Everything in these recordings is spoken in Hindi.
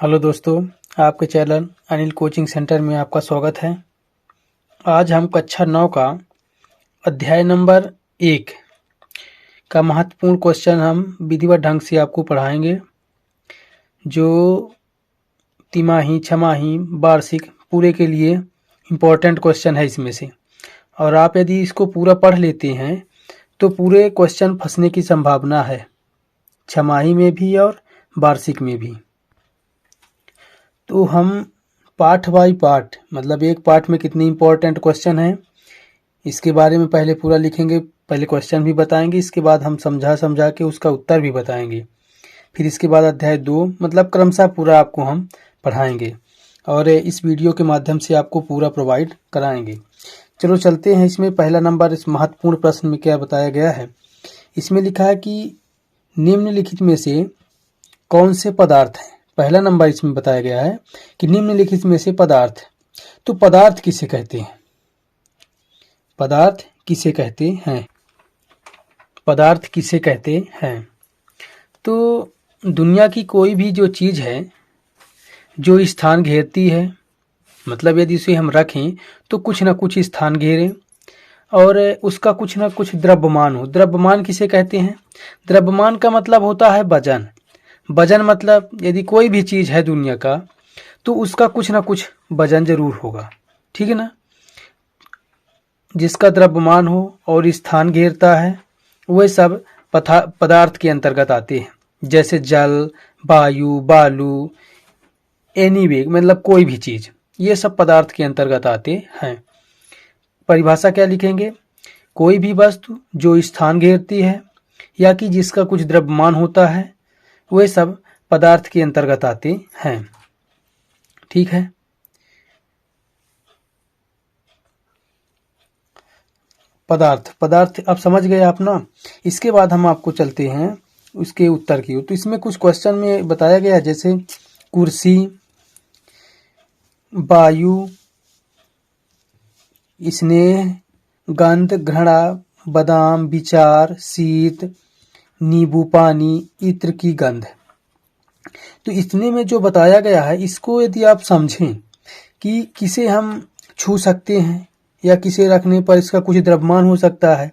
हेलो दोस्तों, आपके चैनल अनिल कोचिंग सेंटर में आपका स्वागत है। आज हम कक्षा 9 का अध्याय नंबर 1 का महत्वपूर्ण क्वेश्चन हम विधिवत ढंग से आपको पढ़ाएंगे, जो तिमाही, छमाही, वार्षिक पूरे के लिए इम्पोर्टेंट क्वेश्चन है इसमें से। और आप यदि इसको पूरा पढ़ लेते हैं तो पूरे क्वेश्चन फंसने की संभावना है, छमाही में भी और वार्षिक में भी। तो हम पार्ट बाई पार्ट, मतलब एक पार्ट में कितने इम्पोर्टेंट क्वेश्चन हैं इसके बारे में पहले पूरा लिखेंगे। पहले क्वेश्चन भी बताएंगे, इसके बाद हम समझा के उसका उत्तर भी बताएंगे। फिर इसके बाद अध्याय 2, मतलब क्रमशः पूरा आपको हम पढ़ाएंगे और इस वीडियो के माध्यम से आपको पूरा प्रोवाइड कराएंगे। चलो चलते हैं। इसमें पहला नंबर, इस महत्वपूर्ण प्रश्न में क्या बताया गया है। इसमें लिखा है कि निम्नलिखित में से कौन से पदार्थ हैं। पहला नंबर इसमें बताया गया है कि निम्नलिखित में से पदार्थ। तो पदार्थ किसे कहते हैं? पदार्थ किसे कहते हैं? पदार्थ किसे कहते हैं? तो दुनिया की कोई भी जो चीज़ है जो स्थान घेरती है, मतलब यदि उसे हम रखें तो कुछ ना कुछ स्थान घेरे और उसका कुछ ना कुछ द्रव्यमान हो। द्रव्यमान किसे कहते हैं? द्रव्यमान का मतलब होता है वजन। वजन मतलब यदि कोई भी चीज़ है दुनिया का तो उसका कुछ ना कुछ वजन जरूर होगा, ठीक है ना। जिसका द्रव्यमान हो और स्थान घेरता है वह सब पदार्थ के अंतर्गत आते हैं, जैसे जल, वायु, बालू, एनीवे, मतलब कोई भी चीज़, ये सब पदार्थ के अंतर्गत आते हैं। परिभाषा क्या लिखेंगे? कोई भी वस्तु जो स्थान घेरती है या कि जिसका कुछ द्रव्यमान होता है वे सब पदार्थ के अंतर्गत आते हैं, ठीक है। पदार्थ अब समझ गए आप ना। इसके बाद हम आपको चलते हैं उसके उत्तर की ओर। तो इसमें कुछ क्वेश्चन में बताया गया है, जैसे कुर्सी, वायु, स्नेह, गंध, घृणा, बादाम, विचार, शीत, नींबू पानी, इत्र की गंध। तो इसमें में जो बताया गया है, इसको यदि आप समझें कि किसे हम छू सकते हैं या किसे रखने पर इसका कुछ द्रव्यमान हो सकता है।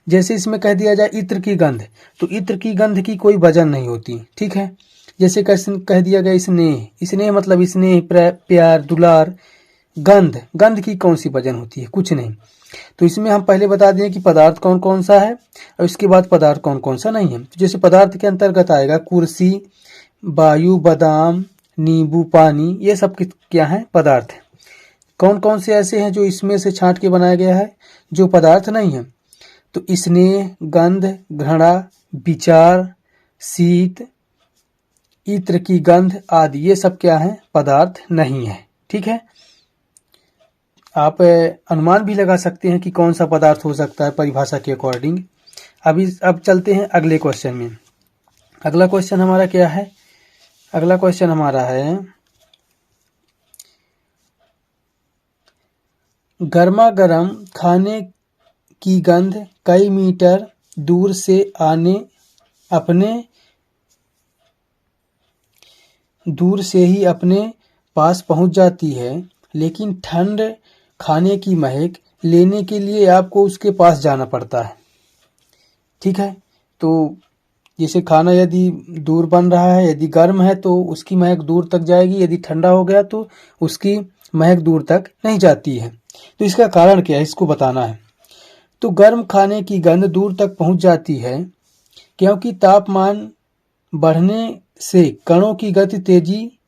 जैसे इसमें कह दिया जाए इत्र की गंध, तो इत्र की गंध की कोई वजन नहीं होती, ठीक है। जैसे कह दिया गया स्नेह, स्नेह मतलब स्नेह, प्यार, दुलार। गंध की कौन सी वजन होती है? कुछ नहीं। तो इसमें हम पहले बता दें कि पदार्थ कौन कौन सा है और इसके बाद पदार्थ कौन कौन सा नहीं है। तो जैसे पदार्थ के अंतर्गत आएगा कुर्सी, वायु, बादाम, नींबू पानी, ये सब क्या है? पदार्थ है। कौन कौन से ऐसे हैं जो इसमें से छांट के बनाया गया है जो पदार्थ नहीं है? तो स्नेह, गंध, घृणा, विचार, शीत, इत्र की गंध आदि, ये सब क्या है? पदार्थ नहीं है, ठीक है। आप अनुमान भी लगा सकते हैं कि कौन सा पदार्थ हो सकता है परिभाषा के अकॉर्डिंग। अब चलते हैं अगले क्वेश्चन में। अगला क्वेश्चन हमारा क्या है? अगला क्वेश्चन हमारा है, गर्मा गर्म खाने की गंध कई मीटर दूर से अपने पास पहुंच जाती है, लेकिन ठंड खाने की महक लेने के लिए आपको उसके पास जाना पड़ता है, ठीक है। तो जैसे खाना यदि दूर बन रहा है, यदि गर्म है तो उसकी महक दूर तक जाएगी, यदि ठंडा हो गया तो उसकी महक दूर तक नहीं जाती है। तो इसका कारण क्या है, इसको बताना है। तो गर्म खाने की गंध दूर तक पहुंच जाती है क्योंकि तापमान बढ़ने से कणों की गति तेजी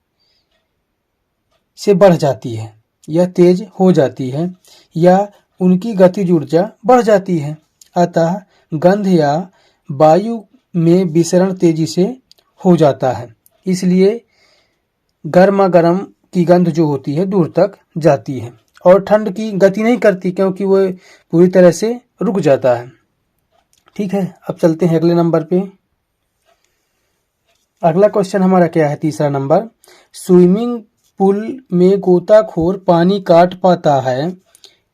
से बढ़ जाती है या तेज हो जाती है या उनकी गतिज ऊर्जा बढ़ जाती है। अतः गंध या वायु में विसरण तेजी से हो जाता है, इसलिए गर्मा गर्म की गंध जो होती है दूर तक जाती है और ठंड की गति नहीं करती क्योंकि वो पूरी तरह से रुक जाता है, ठीक है। अब चलते हैं अगले नंबर पे। अगला क्वेश्चन हमारा क्या है? तीसरा नंबर, स्विमिंग पूल में गोताखोर पानी काट पाता है,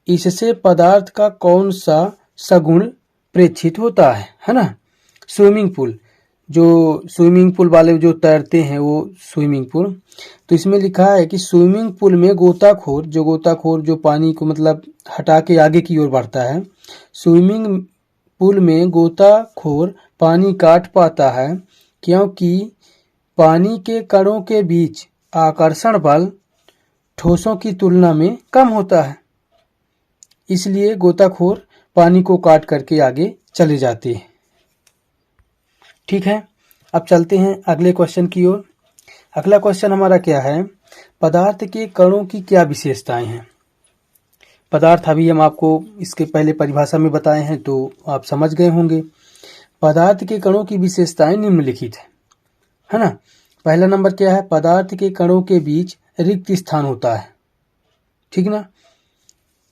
इससे पदार्थ का कौन सा सगुण प्रेक्षित होता है ना। स्विमिंग पूल, जो स्विमिंग पूल वाले जो तैरते हैं वो स्विमिंग पूल, तो इसमें लिखा है कि स्विमिंग पूल में गोताखोर जो पानी को मतलब हटा के आगे की ओर बढ़ता है, स्विमिंग पूल में गोताखोर पानी काट पाता है क्योंकि पानी के कणों के बीच आकर्षण बल ठोसों की तुलना में कम होता है, इसलिए गोताखोर पानी को काट करके आगे चले जाते हैं। ठीक है, अब चलते हैं अगले क्वेश्चन की ओर। अगला क्वेश्चन हमारा क्या है, पदार्थ के कणों की क्या विशेषताएं हैं। पदार्थ अभी हम आपको इसके पहले परिभाषा में बताए हैं तो आप समझ गए होंगे। पदार्थ के कणों की विशेषताएं निम्नलिखित है ना। पहला नंबर क्या है, पदार्थ के कणों के बीच रिक्त स्थान होता है, ठीक ना।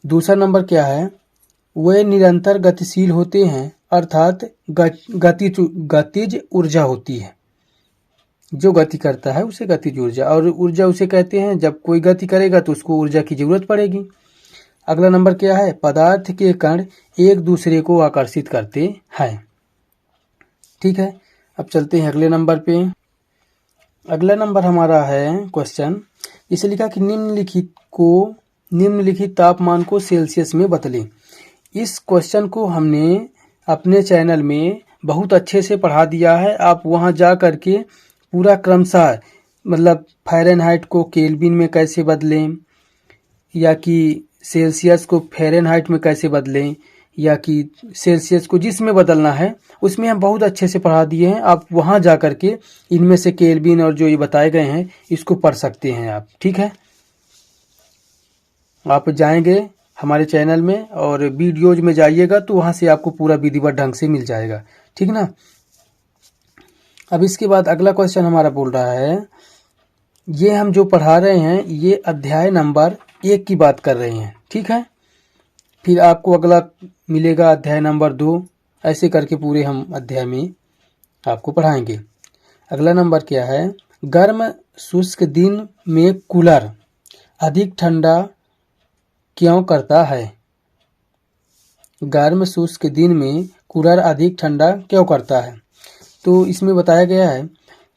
दूसरा नंबर क्या है, वे निरंतर गतिशील होते हैं अर्थात गतिज ऊर्जा होती है, जो गति करता है उसे गतिज ऊर्जा, और ऊर्जा उसे कहते हैं जब कोई गति करेगा तो उसको ऊर्जा की जरूरत पड़ेगी। अगला नंबर क्या है, पदार्थ के कण एक दूसरे को आकर्षित करते हैं। ठीक है, अब चलते हैं अगले नंबर पे। अगला नंबर हमारा है क्वेश्चन, इसे लिखा कि निम्नलिखित तापमान को सेल्सियस में बदलें। इस क्वेश्चन को हमने अपने चैनल में बहुत अच्छे से पढ़ा दिया है, आप वहां जा करके पूरा क्रमशः मतलब फ़ारेनहाइट को केल्विन में कैसे बदलें, या कि सेल्सियस को फ़ारेनहाइट में कैसे बदलें, या कि सेल्सियस को जिसमें बदलना है उसमें हम बहुत अच्छे से पढ़ा दिए हैं। आप वहां जा करके इनमें से केल्विन और जो ये बताए गए हैं इसको पढ़ सकते हैं आप। ठीक है, आप जाएंगे हमारे चैनल में और वीडियोज में जाइएगा तो वहां से आपको पूरा विधिवत ढंग से मिल जाएगा, ठीक ना। अब इसके बाद अगला क्वेश्चन हमारा बोल रहा है, ये हम जो पढ़ा रहे हैं ये अध्याय नंबर 1 की बात कर रहे हैं, ठीक है। फिर आपको अगला मिलेगा अध्याय नंबर 2, ऐसे करके पूरे हम अध्याय में आपको पढ़ाएंगे। अगला नंबर क्या है, गर्म शुष्क दिन में कूलर अधिक ठंडा क्यों करता है। गर्म शुष्क दिन में कूलर अधिक ठंडा क्यों करता है। तो इसमें बताया गया है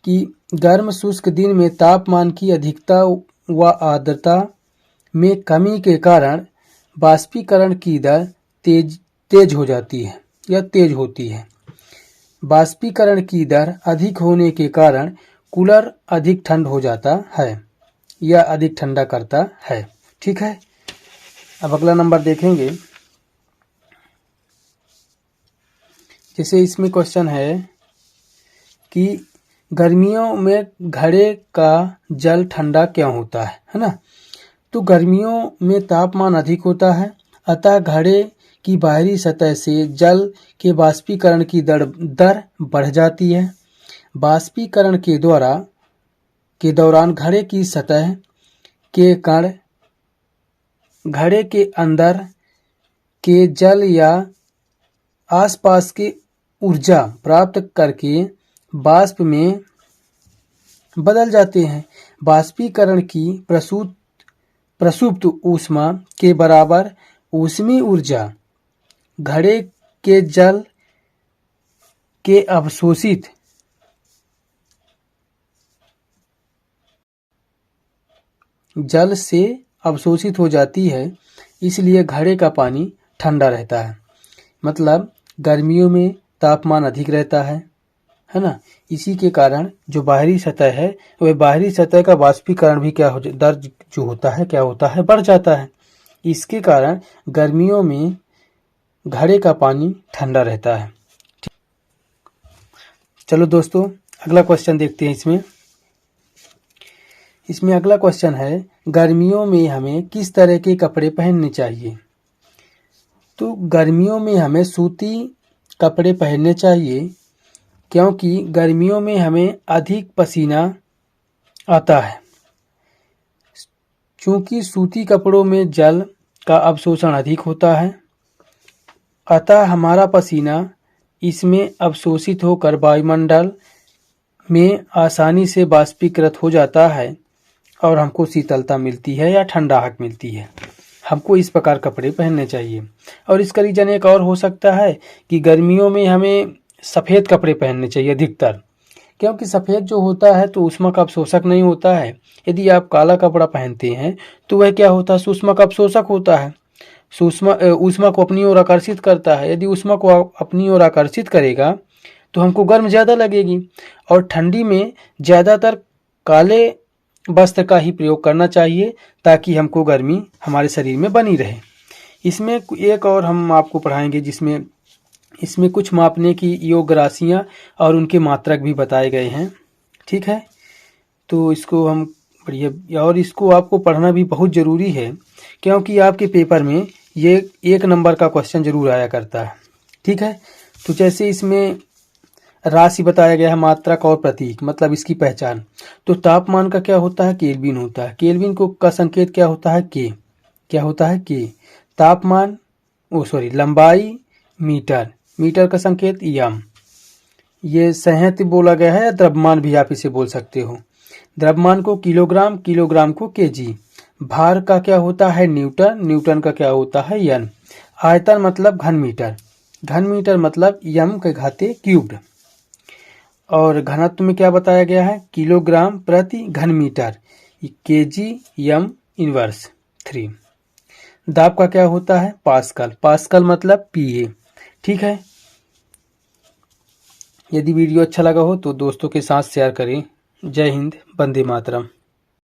कि गर्म शुष्क दिन में तापमान की अधिकता व आर्द्रता में कमी के कारण बाष्पीकरण की दर तेज हो जाती है या तेज होती है। बाष्पीकरण की दर अधिक होने के कारण कूलर अधिक ठंड हो जाता है या अधिक ठंडा करता है। ठीक है, अब अगला नंबर देखेंगे। जैसे इसमें क्वेश्चन है कि गर्मियों में घड़े का जल ठंडा क्यों होता है ना। तो गर्मियों में तापमान अधिक होता है, अतः घड़े की बाहरी सतह से जल के बाष्पीकरण की दर बढ़ जाती है। बाष्पीकरण के दौरान घड़े की सतह के कण घड़े के अंदर के जल या आसपास की ऊर्जा प्राप्त करके वाष्प में बदल जाते हैं। बाष्पीकरण की प्रसुप्त ऊष्मा के बराबर ऊष्मीय ऊर्जा घड़े के जल के अवशोषित जल से अवशोषित हो जाती है, इसलिए घड़े का पानी ठंडा रहता है। मतलब गर्मियों में तापमान अधिक रहता है ना, इसी के कारण जो बाहरी सतह है वह बाहरी सतह का बाष्पीकरण भी दर जो होता है बढ़ जाता है। इसके कारण गर्मियों में घड़े का पानी ठंडा रहता है। चलो दोस्तों अगला क्वेश्चन देखते हैं। इसमें अगला क्वेश्चन है, गर्मियों में हमें किस तरह के कपड़े पहनने चाहिए। तो गर्मियों में हमें सूती कपड़े पहनने चाहिए, क्योंकि गर्मियों में हमें अधिक पसीना आता है। चूँकि सूती कपड़ों में जल का अवशोषण अधिक होता है, अतः हमारा पसीना इसमें अवशोषित होकर वायुमंडल में आसानी से बाष्पीकृत हो जाता है और हमको शीतलता मिलती है या ठंडाहट मिलती है। हमको इस प्रकार कपड़े पहनने चाहिए। और इसका रीजन एक और हो सकता है कि गर्मियों में हमें सफ़ेद कपड़े पहनने चाहिए अधिकतर, क्योंकि सफ़ेद जो होता है तो ऊष्मा का अवशोषक नहीं होता है। यदि आप काला कपड़ा पहनते हैं तो वह क्या होता है, ऊष्मा का अवशोषक होता है। ऊष्मा को अपनी ओर आकर्षित करता है। यदि ऊष्मा को अपनी ओर आकर्षित करेगा तो हमको गर्म ज़्यादा लगेगी। और ठंडी में ज़्यादातर काले वस्त्र का ही प्रयोग करना चाहिए ताकि हमको गर्मी हमारे शरीर में बनी रहे। इसमें एक और हम आपको पढ़ाएंगे जिसमें इसमें कुछ मापने की योग्य राशियाँ और उनके मात्रक भी बताए गए हैं। ठीक है, तो इसको हम पढ़िए। और इसको आपको पढ़ना भी बहुत ज़रूरी है क्योंकि आपके पेपर में ये 1 नंबर का क्वेश्चन ज़रूर आया करता है। ठीक है, तो जैसे इसमें राशि बताया गया है, मात्रक और प्रतीक, मतलब इसकी पहचान। तो तापमान का क्या होता है, केल्विन होता है। केल्विन को का संकेत क्या होता है, के। क्या होता है, के। तापमान लंबाई मीटर, मीटर का संकेत यम। ये संहति बोला गया है, द्रव्यमान भी आप इसे बोल सकते हो। द्रव्यमान को किलोग्राम, किलोग्राम को केजी। भार का क्या होता है, न्यूटन, न्यूटन का क्या होता है, यन। आयतन मतलब घन मीटर, घन मीटर मतलब यम के घाते क्यूब्ड। और घनत्व में क्या बताया गया है, किलोग्राम प्रति घन मीटर, केजी यम इनवर्स 3। दाब का क्या होता है, पास्कल, पास्कल मतलब पीए। ठीक है, यदि वीडियो अच्छा लगा हो तो दोस्तों के साथ शेयर करें। जय हिंद, वंदे मातरम।